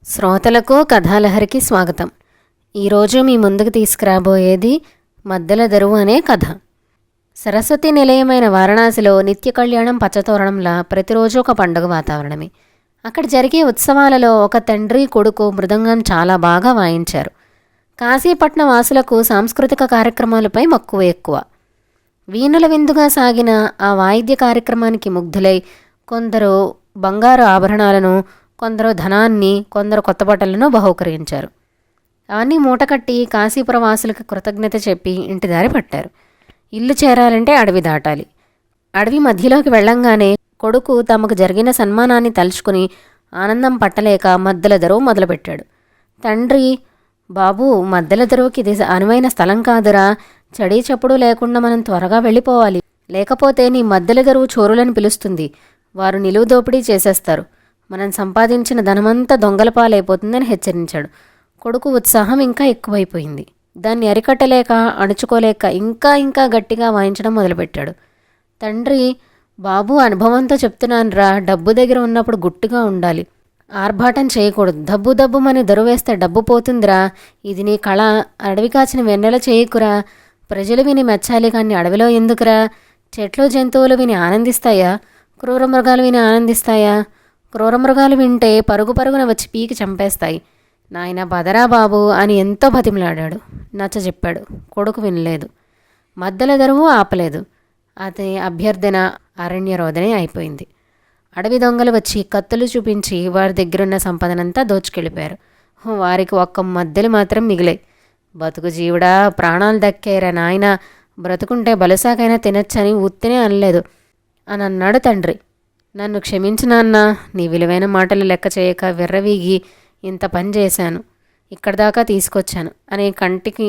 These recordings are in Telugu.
శ్రోతలకు కథాలహరికి స్వాగతం. ఈరోజు మీ ముందుకు తీసుకురాబోయేది మద్దెల దరువు అనే కథ. సరస్వతి నిలయమైన వారణాసిలో నిత్య కళ్యాణం పచ్చతోరణంలా ప్రతిరోజు ఒక పండుగ వాతావరణమే. అక్కడ జరిగే ఉత్సవాలలో ఒక తండ్రి కొడుకు మృదంగం చాలా బాగా వాయించారు. కాశీపట్నం వాసులకు సాంస్కృతిక కార్యక్రమాలపై మక్కువ ఎక్కువ. వీణుల విందుగా సాగిన ఆ వాయిద్య కార్యక్రమానికి ముగ్ధులై కొందరు బంగారు ఆభరణాలను, కొందరు ధనాన్ని, కొందరు కొత్త బట్టలను బహూకరించారు. అవన్నీ మూటకట్టి కాశీపురవాసులకు కృతజ్ఞత చెప్పి ఇంటి దారి పట్టారు. ఇల్లు చేరాలంటే అడవి దాటాలి. అడవి మధ్యలోకి వెళ్ళంగానే కొడుకు తమకు జరిగిన సన్మానాన్ని తలుచుకుని ఆనందం పట్టలేక మద్దెల దరువు మొదలుపెట్టాడు. తండ్రి, బాబూ, మద్దెల దరువుకి ఇది అనువైన స్థలం కాదురా, చడీ చప్పుడు లేకుండా మనం త్వరగా వెళ్ళిపోవాలి, లేకపోతే నీ మద్దెల దరువు చోరులను పిలుస్తుంది, వారు నిలువు దోపిడీ చేసేస్తారు, మనం సంపాదించిన ధనమంతా దొంగల పాలైపోతుందని హెచ్చరించాడు. కొడుకు ఉత్సాహం ఇంకా ఎక్కువైపోయింది. దాన్ని అరికట్టలేక అణుచుకోలేక ఇంకా ఇంకా గట్టిగా వాయించడం మొదలుపెట్టాడు. తండ్రి, బాబు, అనుభవంతో చెప్తున్నానురా, డబ్బు దగ్గర ఉన్నప్పుడు గుట్టుగా ఉండాలి, ఆర్భాటం చేయకూడదు, దబ్బు దబ్బుమని దరువేస్తే డబ్బు పోతుందిరా, ఇది నీ కళ, అడవి కాచిన వెన్నెల చేయకురా, ప్రజలు విని మెచ్చాలి కానీ అడవిలో ఎందుకురా, చెట్లు జంతువులు విని ఆనందిస్తాయా, క్రూర మృగాలు విని ఆనందిస్తాయా, క్రూరమృగాలు వింటే పరుగు పరుగున వచ్చి పీకి చంపేస్తాయి, నాయన బదరా బాబు అని ఎంతో బతిమలాడాడు. నచ్చజెప్పాడు. కొడుకు వినలేదు. మద్దెల దరువు ఆపలేదు. అతని అభ్యర్థన అరణ్యరోధనే అయిపోయింది. అడవి దొంగలు వచ్చి కత్తులు చూపించి వారి దగ్గరున్న సంపదనంతా దోచుకెళ్ళిపోయారు. వారికి ఒక్క మద్దెలు మాత్రం మిగిలాయి. బతుకు జీవుడా, ప్రాణాలు దక్కేరా నాయన, బ్రతుకుంటే బలుసాకైనా తినచ్చని ఉత్తినే అనలేదు అని అన్నాడు తండ్రి. నన్ను క్షమించినాన్నా, నీ విలువైన మాటలు లెక్క చేయక విర్రవీగి ఇంత పని చేశాను, ఇక్కడి దాకా తీసుకొచ్చాను అని కంటికి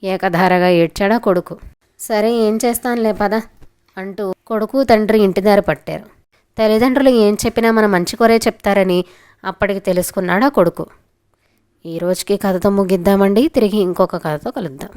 ఏకధారగా ఏడ్చాడా కొడుకు. సరే, ఏం చేస్తానులే పద అంటూ కొడుకు తండ్రి ఇంటిదారి పట్టారు. తల్లిదండ్రులు ఏం చెప్పినా మన మంచి కొరే చెప్తారని అప్పటికి తెలుసుకున్నాడా కొడుకు. ఈ రోజుకి కథతో ముగిద్దామండి. తిరిగి ఇంకొక కథతో కలుద్దాం.